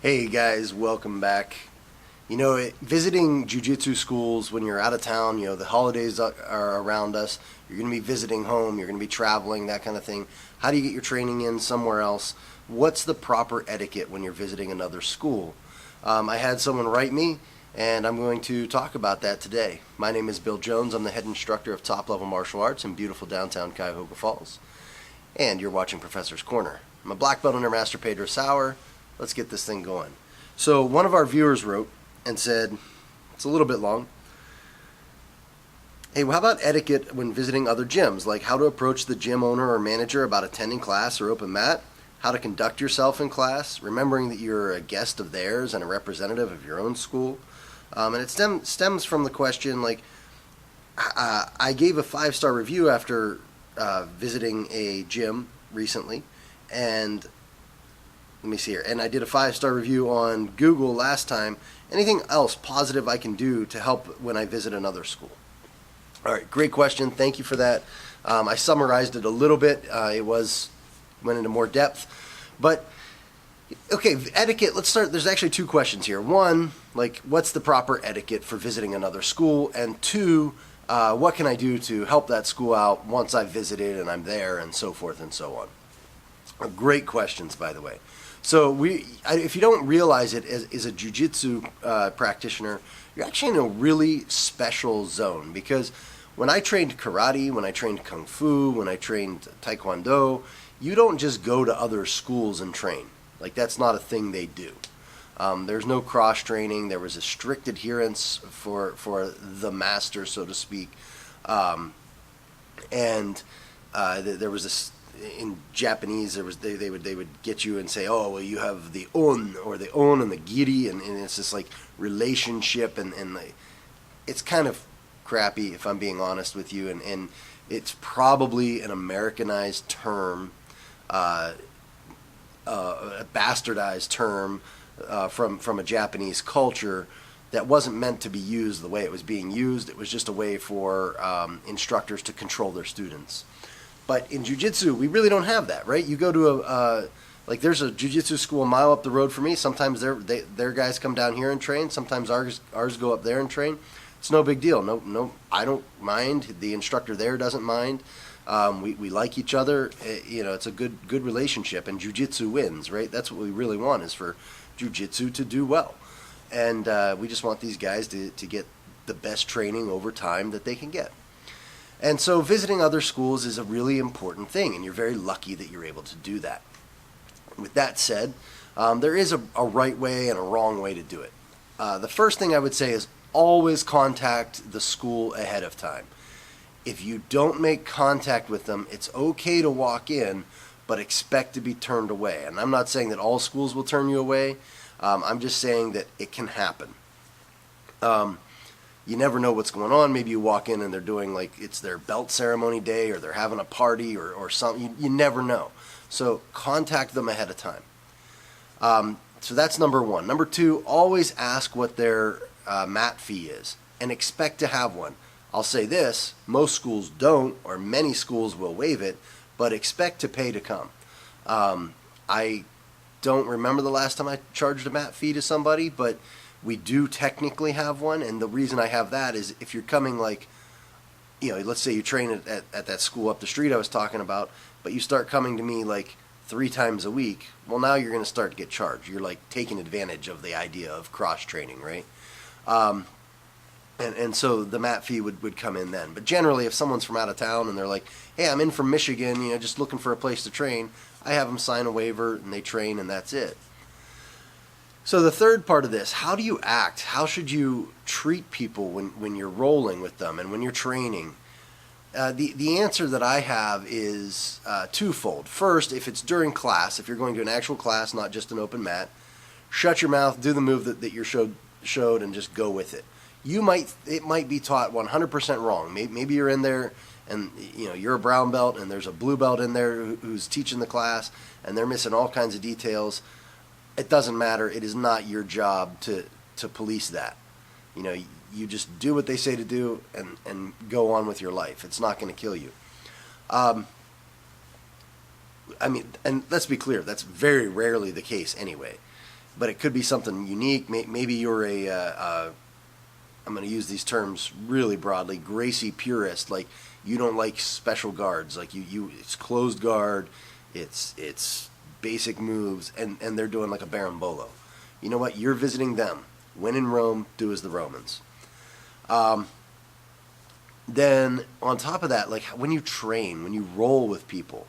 Hey guys, welcome back. Visiting jiu-jitsu schools when you're out of town, the holidays are around us, you're going to be visiting home, you're going to be traveling, that kind of thing. How do you get your training in somewhere else? What's the proper etiquette when you're visiting another school? I had someone write me, and I'm going to talk about that today. My name is Bill Jones. I'm the head instructor of top-level martial arts in beautiful downtown Cuyahoga Falls. And you're watching Professor's Corner. I'm a black belt under Master Pedro Sauer. Let's get this thing going. So one of our viewers wrote and said, it's a little bit long, hey, well, how about etiquette when visiting other gyms? Like how to approach the gym owner or manager about attending class or open mat, how to conduct yourself in class, remembering that you're a guest of theirs and a representative of your own school. And it stems from the question, I gave a 5-star review after visiting a gym recently, and let me see here. And I did a 5-star review on Google last time. Anything else positive I can do to help when I visit another school? All right, great question. Thank you for that. I summarized it a little bit. Went into more depth. But, okay, etiquette, let's start. There's actually 2 questions here. One, what's the proper etiquette for visiting another school? And 2, what can I do to help that school out once I've visited and I'm there, and so forth and so on? Great questions, by the way. So if you don't realize it, as a jiu-jitsu practitioner, you're actually in a really special zone, because when I trained karate, when I trained kung fu, when I trained taekwondo, you don't just go to other schools and train. That's not a thing they do. There's no cross training. There was a strict adherence for the master, so to speak, and there was this. In Japanese, they would get you and say, oh, well, you have the on and the giri, and it's this relationship, and it's kind of crappy, if I'm being honest with you, and it's probably an Americanized term, a bastardized term from a Japanese culture that wasn't meant to be used the way it was being used. It was just a way for instructors to control their students. But in jiu-jitsu, we really don't have that, right? You go to there's a jiu-jitsu school a mile up the road from me. Sometimes their guys come down here and train. Sometimes ours go up there and train. It's no big deal. No, I don't mind. The instructor there doesn't mind. We like each other. It's a good relationship, and jiu-jitsu wins, right? That's what we really want, is for jiu-jitsu to do well. And we just want these guys to get the best training over time that they can get. And so visiting other schools is a really important thing, and you're very lucky that you're able to do that. With that said, there is a right way and a wrong way to do it. The first thing I would say is always contact the school ahead of time. If you don't make contact with them, it's okay to walk in, but expect to be turned away. And I'm not saying that all schools will turn you away. I'm just saying that it can happen. You never know what's going on. Maybe you walk in and they're doing it's their belt ceremony day, or they're having a party or something. You never know. So contact them ahead of time. So that's number 1. Number 2, always ask what their mat fee is and expect to have one. I'll say this, most schools don't, or many schools will waive it, but expect to pay to come. I don't remember the last time I charged a mat fee to somebody, but we do technically have one, and the reason I have that is if you're coming let's say you train at that school up the street I was talking about, but you start coming to me 3 times a week, well, now you're going to start to get charged. You're taking advantage of the idea of cross training, right? And so the mat fee would come in then. But generally, if someone's from out of town and they're like, hey, I'm in from Michigan, just looking for a place to train, I have them sign a waiver and they train, and that's it. So the third part of this, how do you act? How should you treat people when you're rolling with them and when you're training? The answer that I have is twofold. First, if it's during class, if you're going to an actual class, not just an open mat, shut your mouth, do the move that you showed, and just go with it. It might be taught 100% wrong. Maybe you're in there and you're a brown belt and there's a blue belt in there who's teaching the class, and they're missing all kinds of details. It doesn't matter. It is not your job to police that. You just do what they say to do and go on with your life. It's not going to kill you. And let's be clear, that's very rarely the case anyway. but it could be something unique. Maybe you're I'm going to use these terms really broadly, Gracie purist. Like, you don't like special guards. Like, it's closed guard, it's basic moves, and they're doing like a berimbolo. You know what? You're visiting them. When in Rome, do as the Romans. Then on top of that, like when you train, when you roll with people,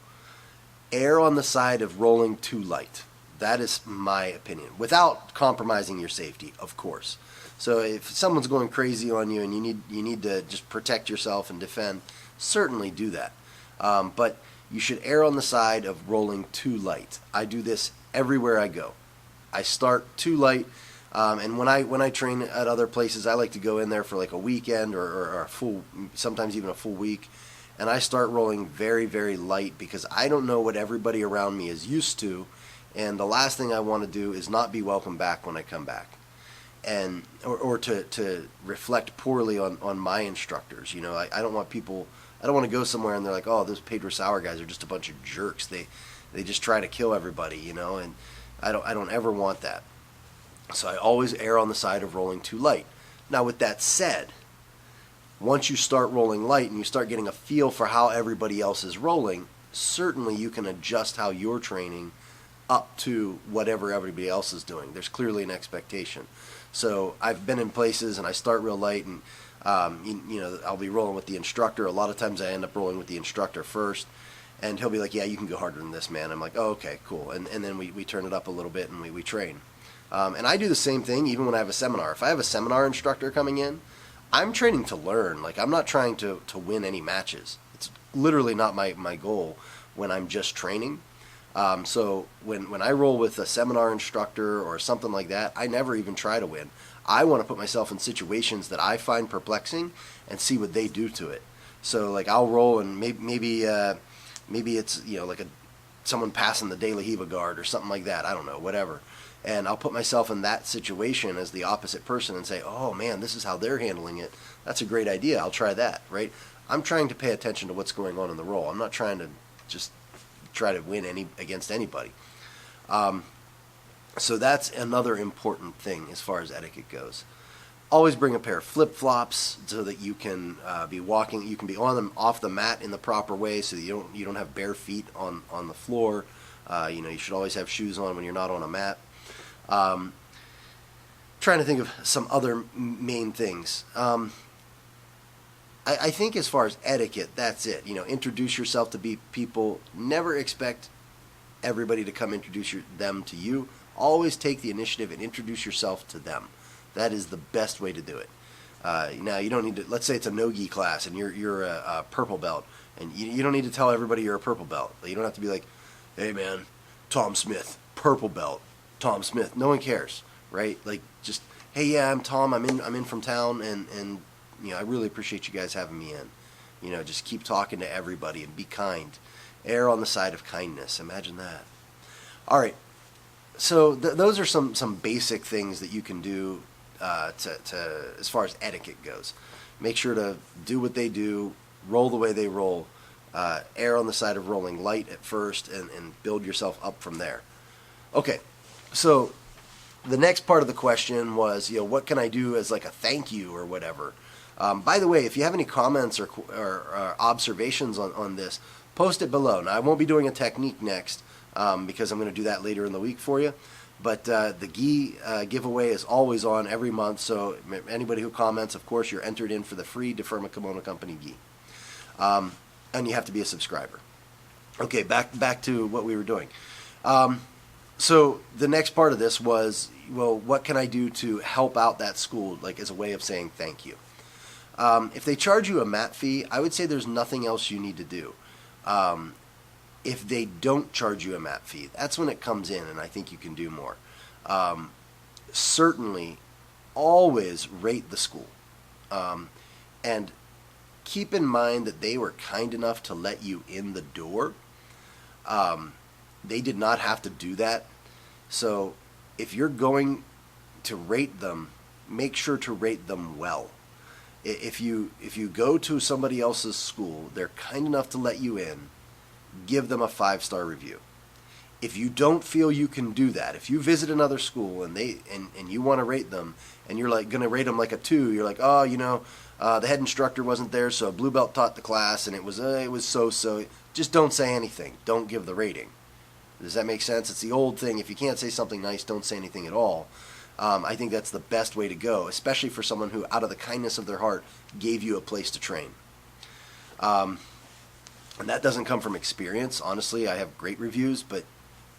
err on the side of rolling too light. That is my opinion, without compromising your safety, of course. So if someone's going crazy on you and you need to just protect yourself and defend, certainly do that. But you should err on the side of rolling too light. I do this everywhere I go. I start too light, and when I train at other places, I like to go in there for like a weekend or a full, sometimes even a full week, and I start rolling very, very light because I don't know what everybody around me is used to, and the last thing I want to do is not be welcome back when I come back, and or to reflect poorly on my instructors. You know, I don't want people. I don't want to go somewhere and they're like, oh, those Pedro Sauer guys are just a bunch of jerks. They just try to kill everybody, you know, and I don't ever want that. So I always err on the side of rolling too light. Now, with that said, once you start rolling light and you start getting a feel for how everybody else is rolling, certainly you can adjust how you're training up to whatever everybody else is doing. There's clearly an expectation. So I've been in places and I start real light, and you know, I'll be rolling with the instructor. A lot of times I end up rolling with the instructor first, and he'll be like, yeah, you can go harder than this, man. I'm like, oh, okay, cool. And then we turn it up a little bit and we train. And I do the same thing even when I have a seminar. If I have a seminar instructor coming in, I'm training to learn. Like, I'm not trying to win any matches. It's literally not my goal when I'm just training. So when I roll with a seminar instructor or something like that, I never even try to win. I want to put myself in situations that I find perplexing and see what they do to it. So like I'll roll and maybe it's, you know, like someone passing the De La Hiva guard or something like that. I don't know, whatever. And I'll put myself in that situation as the opposite person and say, oh man, this is how they're handling it. That's a great idea. I'll try that, right? I'm trying to pay attention to what's going on in the roll. I'm not trying to just try to win against anybody. So that's another important thing as far as etiquette goes. Always bring a pair of flip-flops so that you can be walking. You can be on them off the mat in the proper way, so that you don't have bare feet on the floor. You know, you should always have shoes on when you're not on a mat. Trying to think of some other main things. I think as far as etiquette, that's it. You know, introduce yourself to people. Never expect everybody to come introduce them to you. Always take the initiative and introduce yourself to them. That is the best way to do it. Now, you don't need to, let's say it's a no-gi class and you're a purple belt, and you don't need to tell everybody you're a purple belt. You don't have to be like, hey man, Tom Smith, purple belt, Tom Smith. No one cares, right? Like, just, hey, yeah, I'm Tom, I'm in from town, and you know, I really appreciate you guys having me in. You know, just keep talking to everybody and be kind. Err on the side of kindness. Imagine that. All right. So those are some basic things that you can do to as far as etiquette goes. Make sure to do what they do, roll the way they roll, err on the side of rolling light at first, and build yourself up from there. Okay, so the next part of the question was, you know, what can I do as like a thank you or whatever? By the way, if you have any comments or observations on this, post it below. Now, I won't be doing a technique next because I'm going to do that later in the week for you. But the gi giveaway is always on every month, so anybody who comments, of course, you're entered in for the free Deferma Kimono Company gi. And you have to be a subscriber. Okay, back to what we were doing. So the next part of this was, well, what can I do to help out that school, like as a way of saying thank you? If they charge you a mat fee, I would say there's nothing else you need to do. If they don't charge you a mat fee, that's when it comes in, and I think you can do more. Certainly, always rate the school. And keep in mind that they were kind enough to let you in the door. They did not have to do that. So if you're going to rate them, make sure to rate them well. If you go to somebody else's school, they're kind enough to let you in, give them a 5-star review. If you don't feel you can do that, if you visit another school and you want to rate them, and you're like going to rate them like a 2, you're like, oh, the head instructor wasn't there, so a blue belt taught the class, and it was so. Just don't say anything. Don't give the rating. Does that make sense? It's the old thing. If you can't say something nice, don't say anything at all. I think that's the best way to go, especially for someone who, out of the kindness of their heart, gave you a place to train. And that doesn't come from experience. Honestly, I have great reviews, but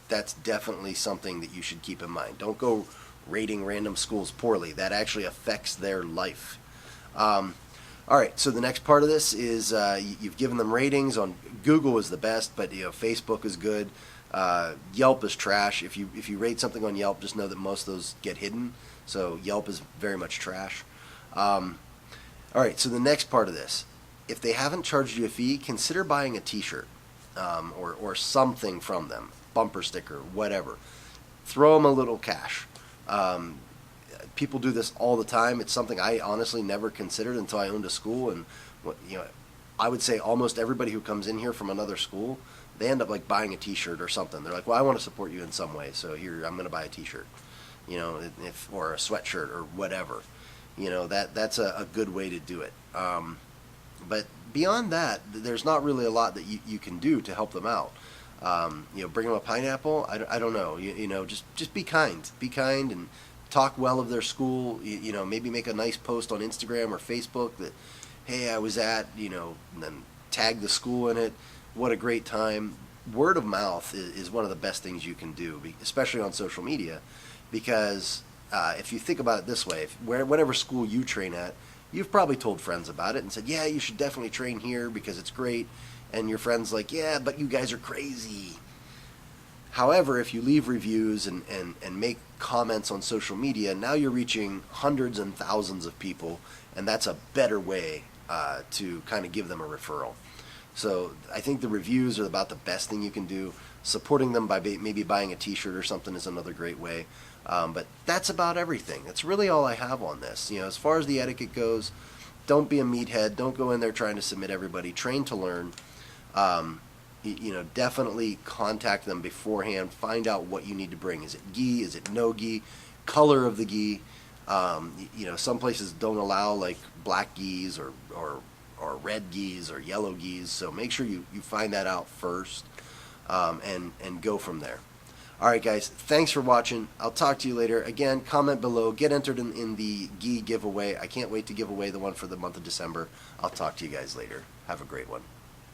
that's definitely something that you should keep in mind. Don't go rating random schools poorly. That actually affects their life. All right, so the next part of this is you've given them ratings. On Google is the best, but Facebook is good. Yelp is trash. If you rate something on Yelp, just know that most of those get hidden. So Yelp is very much trash. All right, so the next part of this, if they haven't charged you a fee, consider buying a T-shirt or something from them, bumper sticker, whatever. Throw them a little cash. People do this all the time. It's something I honestly never considered until I owned a school, and I would say almost everybody who comes in here from another school, they end up like buying a T-shirt or something. They're like, well, I want to support you in some way, so here, I'm going to buy a T-shirt, or a sweatshirt or whatever. That's a good way to do it. But beyond that, there's not really a lot that you can do to help them out. Bring them a pineapple. I don't know. Just be kind. Be kind and talk well of their school. Maybe make a nice post on Instagram or Facebook that, hey, I was at, and then tag the school in it. What a great time. Word of mouth is one of the best things you can do, especially on social media, because if you think about it this way, whatever school you train at, you've probably told friends about it and said, yeah, you should definitely train here because it's great. And your friend's like, yeah, but you guys are crazy. However, if you leave reviews and make comments on social media, now you're reaching hundreds and thousands of people, and that's a better way to kind of give them a referral. So I think the reviews are about the best thing you can do. Supporting them by maybe buying a T-shirt or something is another great way. But that's about everything. That's really all I have on this. As far as the etiquette goes, don't be a meathead. Don't go in there trying to submit everybody. Train to learn. Definitely contact them beforehand. Find out what you need to bring. Is it gi? Is it no gi? Color of the gi. Some places don't allow like black gis or red gis or yellow gis. So make sure you find that out first and go from there. All right, guys. Thanks for watching. I'll talk to you later. Again, comment below. Get entered in the gi giveaway. I can't wait to give away the one for the month of December. I'll talk to you guys later. Have a great one.